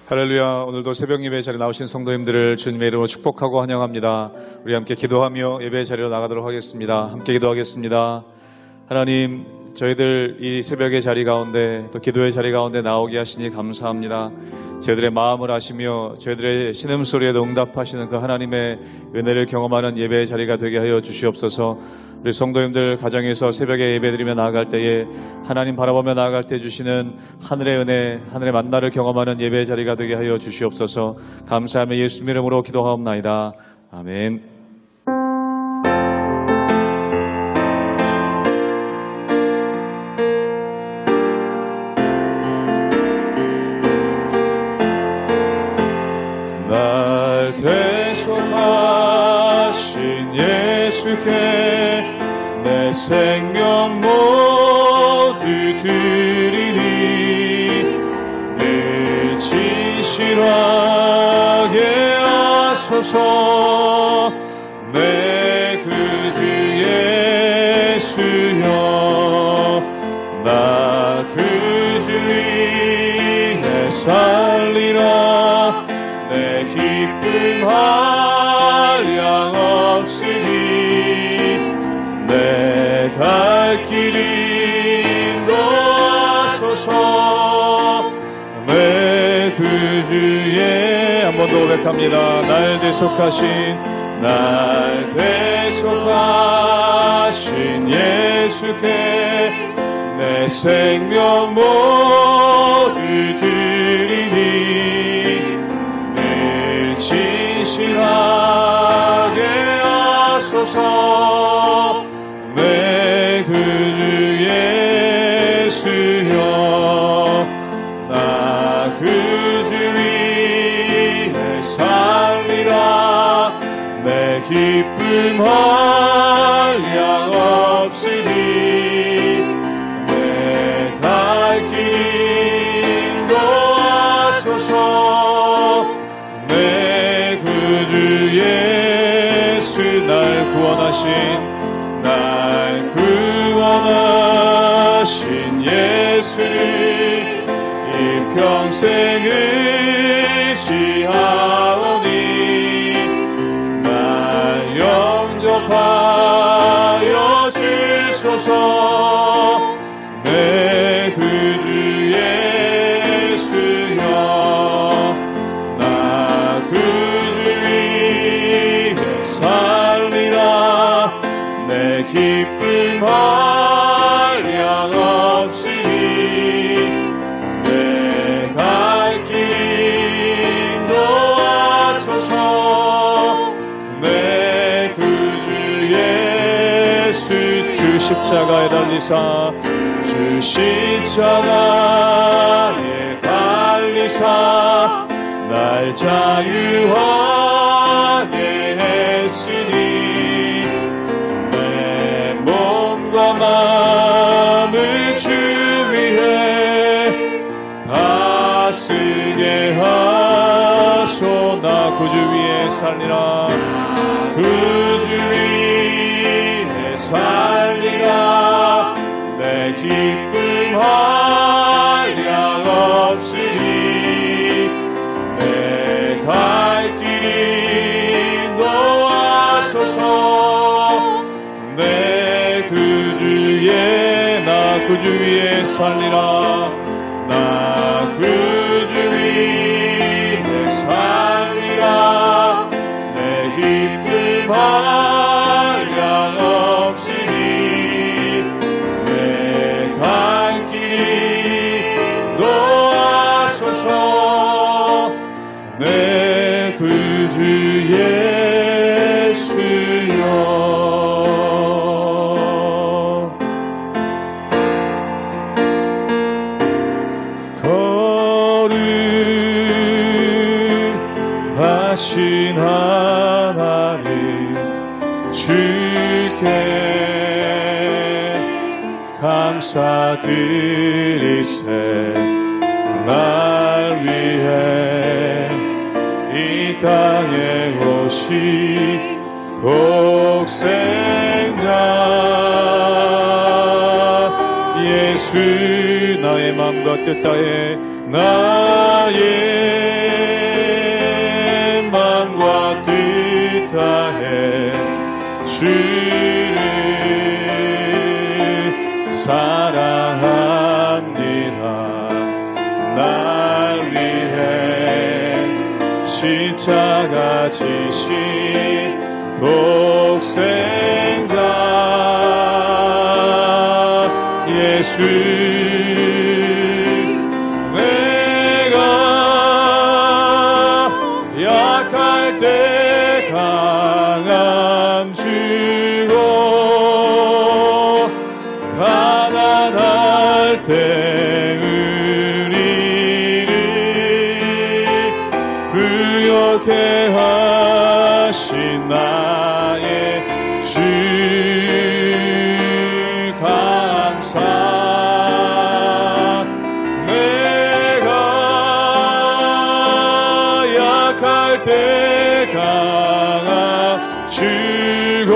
할렐루야. 오늘도 새벽 예배 자리에 나오신 성도님들을 주님의 이름으로 축복하고 환영합니다. 우리 함께 기도하며 예배 자리로 나가도록 하겠습니다. 함께 기도하겠습니다. 하나님, 저희들 이 새벽의 자리 가운데 또 기도의 자리 가운데 나오게 하시니 감사합니다. 저희들의 마음을 아시며 저희들의 신음소리에도 응답하시는 그 하나님의 은혜를 경험하는 예배의 자리가 되게 하여 주시옵소서. 우리 성도님들 가정에서 새벽에 예배드리며 나아갈 때에 하나님 바라보며 나아갈 때 주시는 하늘의 은혜, 하늘의 만나를 경험하는 예배의 자리가 되게 하여 주시옵소서. 감사하며 예수 이름으로 기도하옵나이다. 아멘. 날 대속하신 예수께 내 생명 모두 드리니 늘 진실하게 하소서. 내 구주 예수여, 나 그 주 위에 살리라. 내 기쁨 한량 없으니 내 갈 길 인도하소서. 내 구주의 한 번 더 고백합니다. 날 대속하신 예수께 내 생명 모두 드리니 진실하게 하소서. 내 구주 예수여, 나 그 주 위에 살리라. 내 기쁨 한량 없으니 내 갈 길 인도하소서. 내 구주 예수, 날 구원하신 예수를 일평생 의지하오니 날 영접하여 주소서. 내 구주 예수여, 나 그 주 위에 살리라. 내 기쁨 한량 없으니 내 갈 길 인도하소서. 내 구주 예수, 주 십자가에 달리사, 주 십자가에 달리사 날 자유하게 했으니 내 몸과 마음을 주 위해 다 쓰게 하소. 나 구주 위에 살리라. 구주 위에 살리라. 내 기쁨 한량 없으니 내 갈 길 인도하소서. 내 구주의, 나 구주 위에 살리라. 나 구주 위에 살리라. 내 기쁨 한량 없으니 내 갈 길 인도하소서. 내 구주 예수여, 거룩하신 하나님 주께 감사드리세. 날 위해 이 땅에 오시고 독생자 예수 나의 마음과 뜻 다해 나의 마음과 뜻 다해 주를 사랑합니다. 날 위해 십자가 지신 독생자 예수 내가 약할 때 강함 주고 가난할 때 의리를 부욕해 하신 나의 주 감사 내가 약할 때 강함 주고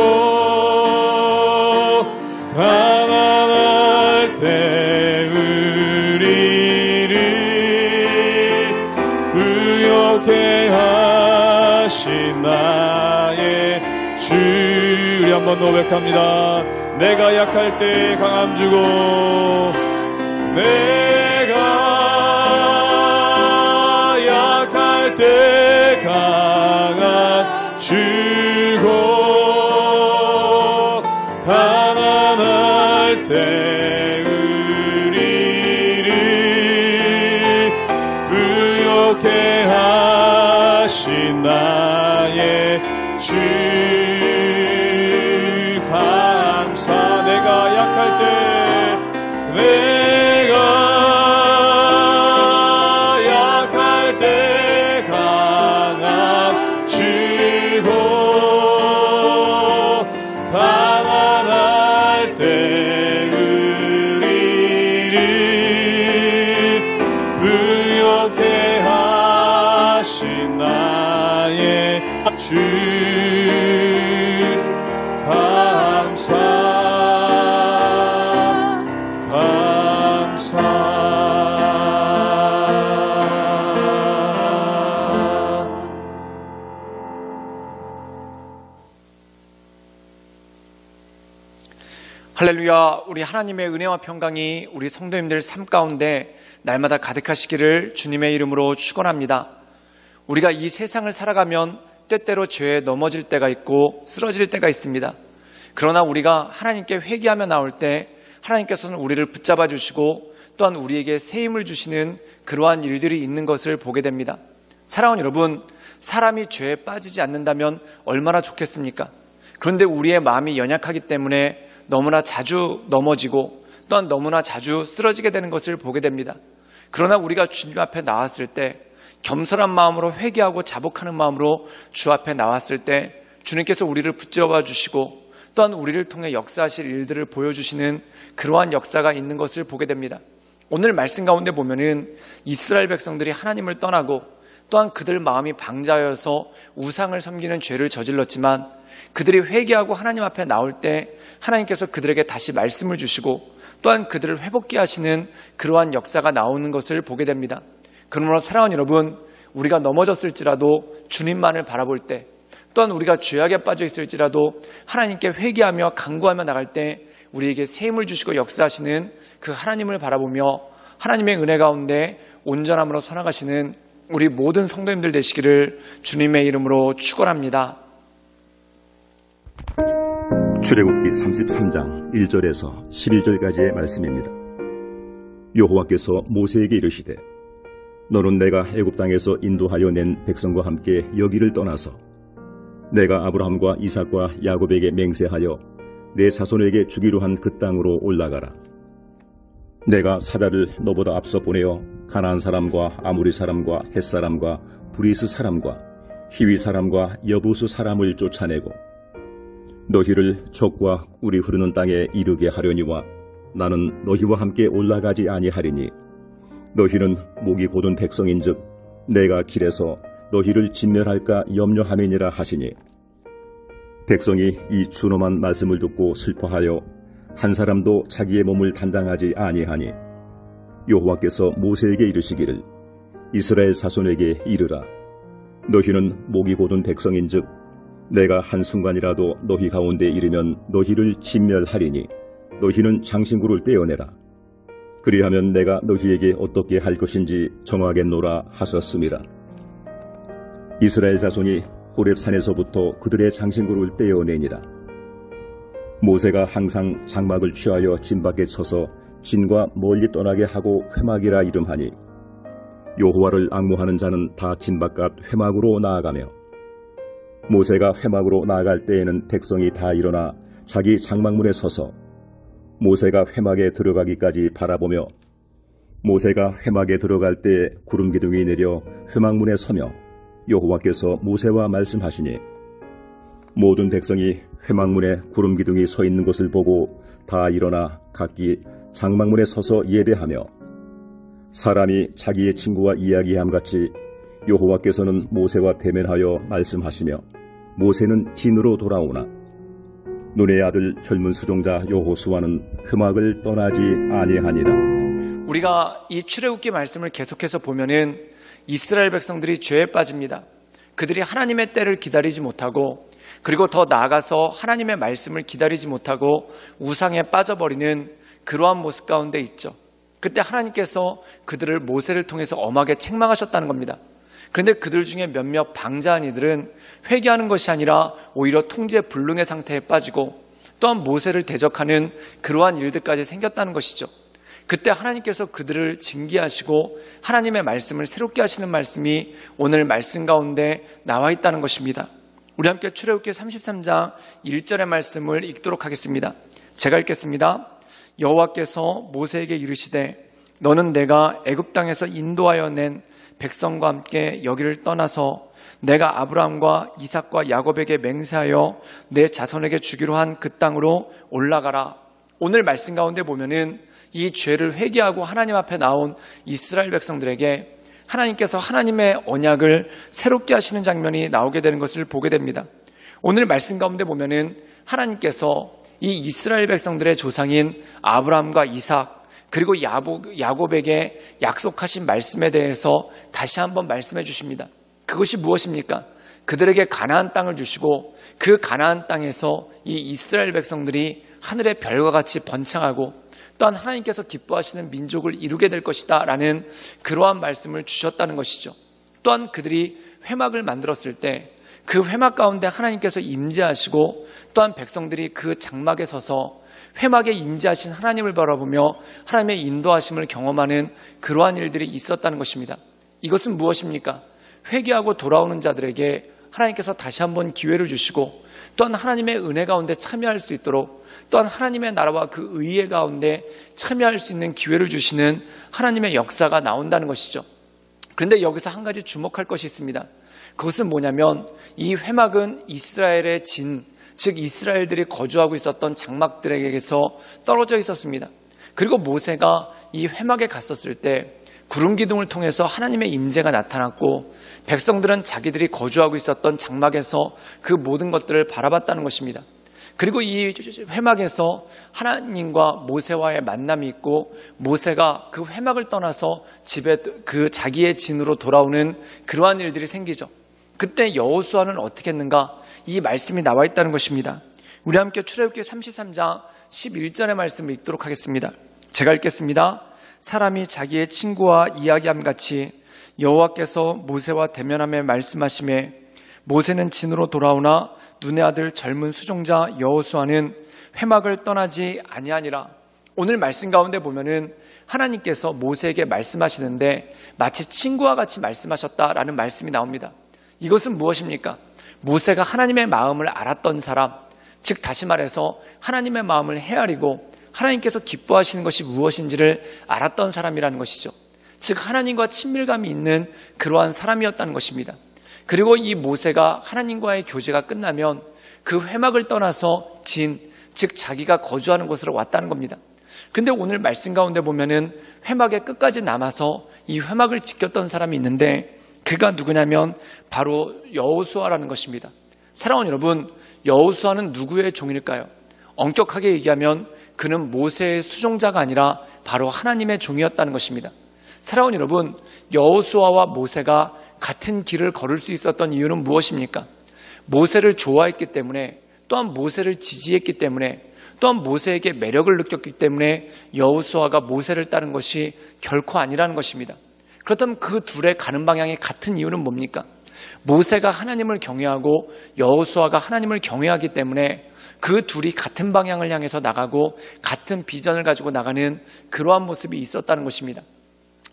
가난할 때 의리를 부욕해 하신 나의 주 우리 한번 고백합니다. 내가 약할 때 강함 주고 내가 약할 때 강함 주고 가난할 때 의리를 부욕해 하신 나의 주 감사 내가 약할 때 내가 약할 때 강함 주고 가난할 때 의리를 부욕해 하신 나의 주 감사 할렐루야. 우리 하나님의 은혜와 평강이 우리 성도님들 삶 가운데 날마다 가득하시기를 주님의 이름으로 축원합니다. 우리가 이 세상을 살아가면 때때로 죄에 넘어질 때가 있고 쓰러질 때가 있습니다. 그러나 우리가 하나님께 회개하며 나올 때 하나님께서는 우리를 붙잡아 주시고 또한 우리에게 새 힘을 주시는 그러한 일들이 있는 것을 보게 됩니다. 사랑하는 여러분, 사람이 죄에 빠지지 않는다면 얼마나 좋겠습니까? 그런데 우리의 마음이 연약하기 때문에 너무나 자주 넘어지고 또한 너무나 자주 쓰러지게 되는 것을 보게 됩니다. 그러나 우리가 주님 앞에 나왔을 때 겸손한 마음으로 회개하고 자복하는 마음으로 주 앞에 나왔을 때 주님께서 우리를 붙잡아 주시고 또한 우리를 통해 역사하실 일들을 보여주시는 그러한 역사가 있는 것을 보게 됩니다. 오늘 말씀 가운데 보면은 이스라엘 백성들이 하나님을 떠나고 또한 그들 마음이 방자여서 우상을 섬기는 죄를 저질렀지만 그들이 회개하고 하나님 앞에 나올 때 하나님께서 그들에게 다시 말씀을 주시고 또한 그들을 회복케 하시는 그러한 역사가 나오는 것을 보게 됩니다. 그러므로 사랑하는 여러분, 우리가 넘어졌을지라도 주님만을 바라볼 때 또한 우리가 죄악에 빠져 있을지라도 하나님께 회개하며 간구하며 나갈 때 우리에게 새 힘을 주시고 역사하시는 그 하나님을 바라보며 하나님의 은혜 가운데 온전함으로 살아가시는 우리 모든 성도님들 되시기를 주님의 이름으로 축원합니다. 출애굽기 33장 1절에서 11절까지의 말씀입니다. 여호와께서 모세에게 이르시되 너는 내가 애굽 땅에서 인도하여 낸 백성과 함께 여기를 떠나서 내가 아브라함과 이삭과 야곱에게 맹세하여 내 자손에게 주기로 한 그 땅으로 올라가라. 내가 사자를 너보다 앞서 보내어 가나안 사람과 아모리 사람과 헷 사람과 브리스 사람과 히위 사람과 여부스 사람을 쫓아내고 너희를 족과 꿀이 흐르는 땅에 이르게 하려니와 나는 너희와 함께 올라가지 아니하리니 너희는 목이 곧은 백성인즉 내가 길에서 너희를 진멸할까 염려함이니라 하시니 백성이 이 준엄한 말씀을 듣고 슬퍼하여 한 사람도 자기의 몸을 단장하지 아니하니 여호와께서 모세에게 이르시기를 이스라엘 자손에게 이르라. 너희는 목이 곧은 백성인즉 내가 한순간이라도 너희 가운데 이르면 너희를 진멸하리니 너희는 장신구를 떼어내라. 그리하면 내가 너희에게 어떻게 할 것인지 정하겠노라 하셨음이라. 이스라엘 자손이 호렙산에서부터 그들의 장신구를 떼어내니라. 모세가 항상 장막을 취하여 진 밖에 쳐서 진과 멀리 떠나게 하고 회막이라 이름하니 여호와를 앙모하는 자는 다 진 바깥 회막으로 나아가며 모세가 회막으로 나아갈 때에는 백성이 다 일어나 자기 장막문에 서서 모세가 회막에 들어가기까지 바라보며 모세가 회막에 들어갈 때 구름 기둥이 내려 회막문에 서며 여호와께서 모세와 말씀하시니 모든 백성이 회막문에 구름 기둥이 서 있는 것을 보고 다 일어나 각기 장막문에 서서 예배하며 사람이 자기의 친구와 이야기함 같이 여호와께서는 모세와 대면하여 말씀하시며 모세는 진으로 돌아오나 눈의 아들 젊은 수종자 여호수아는 회막을 떠나지 아니하니라. 우리가 이 출애굽기 말씀을 계속해서 보면은 이스라엘 백성들이 죄에 빠집니다. 그들이 하나님의 때를 기다리지 못하고 그리고 더 나아가서 하나님의 말씀을 기다리지 못하고 우상에 빠져버리는 그러한 모습 가운데 있죠. 그때 하나님께서 그들을 모세를 통해서 엄하게 책망하셨다는 겁니다. 그런데 그들 중에 몇몇 방자한 이들은 회개하는 것이 아니라 오히려 통제 불능의 상태에 빠지고 또한 모세를 대적하는 그러한 일들까지 생겼다는 것이죠. 그때 하나님께서 그들을 징계하시고 하나님의 말씀을 새롭게 하시는 말씀이 오늘 말씀 가운데 나와 있다는 것입니다. 우리 함께 출애굽기 33장 1절의 말씀을 읽도록 하겠습니다. 제가 읽겠습니다. 여호와께서 모세에게 이르시되 너는 내가 애굽 땅에서 인도하여 낸 백성과 함께 여기를 떠나서 내가 아브라함과 이삭과 야곱에게 맹세하여 내 자손에게 주기로 한 그 땅으로 올라가라. 오늘 말씀 가운데 보면은 이 죄를 회개하고 하나님 앞에 나온 이스라엘 백성들에게 하나님께서 하나님의 언약을 새롭게 하시는 장면이 나오게 되는 것을 보게 됩니다. 오늘 말씀 가운데 보면은 하나님께서 이 이스라엘 백성들의 조상인 아브라함과 이삭 그리고 야곱에게 약속하신 말씀에 대해서 다시 한번 말씀해 주십니다. 그것이 무엇입니까? 그들에게 가나안 땅을 주시고 그 가나안 땅에서 이 이스라엘 백성들이 하늘의 별과 같이 번창하고 또한 하나님께서 기뻐하시는 민족을 이루게 될 것이다 라는 그러한 말씀을 주셨다는 것이죠. 또한 그들이 회막을 만들었을 때 그 회막 가운데 하나님께서 임재하시고 또한 백성들이 그 장막에 서서 회막에 임재하신 하나님을 바라보며 하나님의 인도하심을 경험하는 그러한 일들이 있었다는 것입니다. 이것은 무엇입니까? 회개하고 돌아오는 자들에게 하나님께서 다시 한번 기회를 주시고 또한 하나님의 은혜 가운데 참여할 수 있도록 또한 하나님의 나라와 그 의의 가운데 참여할 수 있는 기회를 주시는 하나님의 역사가 나온다는 것이죠. 그런데 여기서 한 가지 주목할 것이 있습니다. 그것은 뭐냐면 이 회막은 이스라엘의 진, 즉 이스라엘들이 거주하고 있었던 장막들에게서 떨어져 있었습니다. 그리고 모세가 이 회막에 갔었을 때 구름 기둥을 통해서 하나님의 임재가 나타났고 백성들은 자기들이 거주하고 있었던 장막에서 그 모든 것들을 바라봤다는 것입니다. 그리고 이 회막에서 하나님과 모세와의 만남이 있고 모세가 그 회막을 떠나서 집에 그 자기의 진으로 돌아오는 그러한 일들이 생기죠. 그때 여호수아는 어떻게 했는가? 이 말씀이 나와 있다는 것입니다. 우리 함께 출애굽기 33장 11절의 말씀을 읽도록 하겠습니다. 제가 읽겠습니다. 사람이 자기의 친구와 이야기함 같이 여호와께서 모세와 대면하며 말씀하시매 모세는 진으로 돌아오나 눈의 아들 젊은 수종자 여호수아는 회막을 떠나지 아니하니라. 오늘 말씀 가운데 보면은 하나님께서 모세에게 말씀하시는데 마치 친구와 같이 말씀하셨다라는 말씀이 나옵니다. 이것은 무엇입니까? 모세가 하나님의 마음을 알았던 사람, 즉 다시 말해서 하나님의 마음을 헤아리고 하나님께서 기뻐하시는 것이 무엇인지를 알았던 사람이라는 것이죠. 즉 하나님과 친밀감이 있는 그러한 사람이었다는 것입니다. 그리고 이 모세가 하나님과의 교제가 끝나면 그 회막을 떠나서 진, 즉 자기가 거주하는 곳으로 왔다는 겁니다. 근데 오늘 말씀 가운데 보면은 회막의 끝까지 남아서 이 회막을 지켰던 사람이 있는데 그가 누구냐면 바로 여호수아라는 것입니다. 사랑하는 여러분, 여호수아는 누구의 종일까요? 엄격하게 얘기하면 그는 모세의 수종자가 아니라 바로 하나님의 종이었다는 것입니다. 사랑하는 여러분, 여호수아와 모세가 같은 길을 걸을 수 있었던 이유는 무엇입니까? 모세를 좋아했기 때문에, 또한 모세를 지지했기 때문에, 또한 모세에게 매력을 느꼈기 때문에 여호수아가 모세를 따른 것이 결코 아니라는 것입니다. 그렇다면 그 둘의 가는 방향이 같은 이유는 뭡니까? 모세가 하나님을 경외하고 여호수아가 하나님을 경외하기 때문에 그 둘이 같은 방향을 향해서 나가고 같은 비전을 가지고 나가는 그러한 모습이 있었다는 것입니다.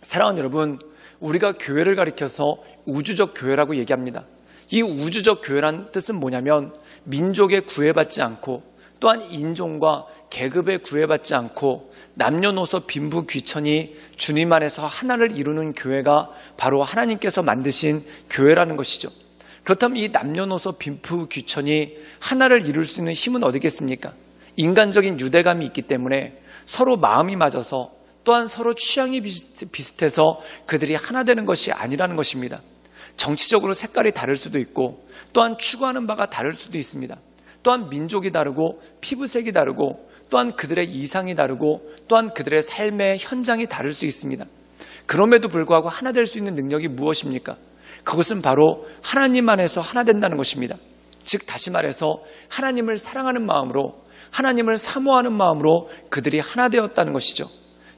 사랑하는 여러분, 우리가 교회를 가리켜서 우주적 교회라고 얘기합니다. 이 우주적 교회란 뜻은 뭐냐면 민족에 구애받지 않고 또한 인종과 계급에 구애받지 않고 남녀노소 빈부 귀천이 주님 안에서 하나를 이루는 교회가 바로 하나님께서 만드신 교회라는 것이죠. 그렇다면 이 남녀노소 빈부 귀천이 하나를 이룰 수 있는 힘은 어디겠습니까? 인간적인 유대감이 있기 때문에 서로 마음이 맞아서 또한 서로 취향이 비슷해서 그들이 하나 되는 것이 아니라는 것입니다. 정치적으로 색깔이 다를 수도 있고 또한 추구하는 바가 다를 수도 있습니다. 또한 민족이 다르고 피부색이 다르고 또한 그들의 이상이 다르고 또한 그들의 삶의 현장이 다를 수 있습니다. 그럼에도 불구하고 하나 될 수 있는 능력이 무엇입니까? 그것은 바로 하나님 안에서 하나 된다는 것입니다. 즉 다시 말해서 하나님을 사랑하는 마음으로, 하나님을 사모하는 마음으로 그들이 하나 되었다는 것이죠.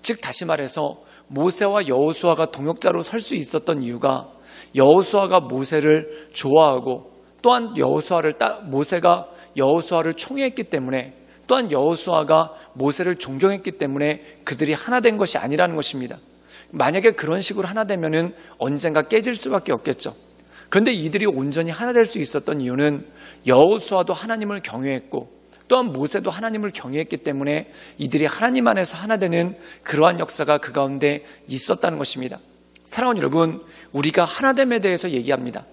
즉 다시 말해서 모세와 여호수아가 동역자로 설 수 있었던 이유가 여호수아가 모세를 좋아하고 또한 모세가 여호수아를 총애했기 때문에, 또한 여호수아가 모세를 존경했기 때문에 그들이 하나 된 것이 아니라는 것입니다. 만약에 그런 식으로 하나 되면은 언젠가 깨질 수밖에 없겠죠. 그런데 이들이 온전히 하나 될 수 있었던 이유는 여호수아도 하나님을 경외했고 또한 모세도 하나님을 경외했기 때문에 이들이 하나님 안에서 하나 되는 그러한 역사가 그 가운데 있었다는 것입니다. 사랑하는 여러분, 우리가 하나됨에 대해서 얘기합니다.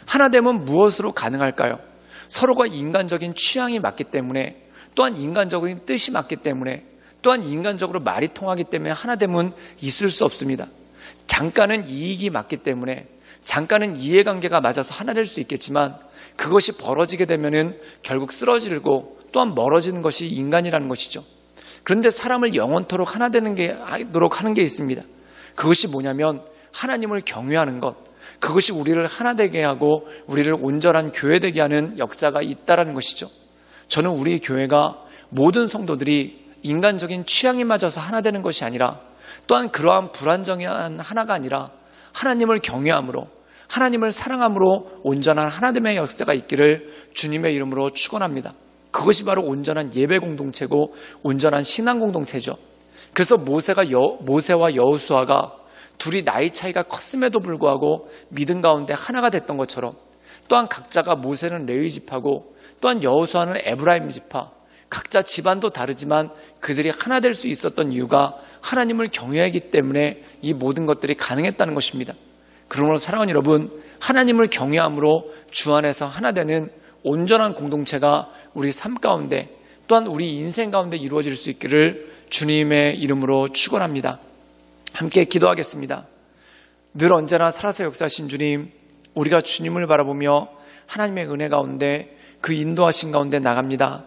하나됨은 무엇으로 가능할까요? 서로가 인간적인 취향이 맞기 때문에, 또한 인간적인 뜻이 맞기 때문에, 또한 인간적으로 말이 통하기 때문에 하나됨은 있을 수 없습니다. 잠깐은 이익이 맞기 때문에, 잠깐은 이해관계가 맞아서 하나 될 수 있겠지만 그것이 벌어지게 되면은 결국 쓰러지고 또한 멀어지는 것이 인간이라는 것이죠. 그런데 사람을 영원토록 하나 되도록 하는 게 있습니다. 그것이 뭐냐면 하나님을 경외하는 것, 그것이 우리를 하나 되게 하고 우리를 온전한 교회 되게 하는 역사가 있다라는 것이죠. 저는 우리 교회가 모든 성도들이 인간적인 취향이 맞아서 하나 되는 것이 아니라, 또한 그러한 불안정한 하나가 아니라 하나님을 경외함으로, 하나님을 사랑함으로 온전한 하나됨의 역사가 있기를 주님의 이름으로 축원합니다. 그것이 바로 온전한 예배 공동체고 온전한 신앙 공동체죠. 그래서 모세와 여호수아가 둘이 나이 차이가 컸음에도 불구하고 믿음 가운데 하나가 됐던 것처럼, 또한 각자가 모세는 레위 지파고 또한 여호수아는 에브라임 지파, 각자 집안도 다르지만 그들이 하나 될 수 있었던 이유가 하나님을 경외하기 때문에 이 모든 것들이 가능했다는 것입니다. 그러므로 사랑하는 여러분, 하나님을 경외함으로 주 안에서 하나 되는 온전한 공동체가 우리 삶 가운데 또한 우리 인생 가운데 이루어질 수 있기를 주님의 이름으로 축원합니다. 함께 기도하겠습니다. 늘 언제나 살아서 역사하신 주님, 우리가 주님을 바라보며 하나님의 은혜 가운데 그 인도하신 가운데 나갑니다.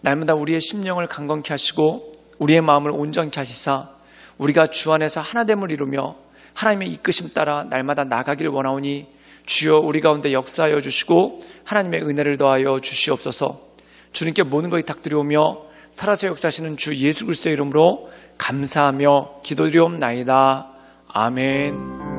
날마다 우리의 심령을 강건케 하시고 우리의 마음을 온전케 하시사 우리가 주 안에서 하나됨을 이루며 하나님의 이끄심 따라 날마다 나가기를 원하오니 주여 우리 가운데 역사하여 주시고 하나님의 은혜를 더하여 주시옵소서. 주님께 모든 것을 탁드리오며 살아서 역사하시는 주 예수 그리스도의 이름으로 감사하며 기도드리옵나이다. 아멘.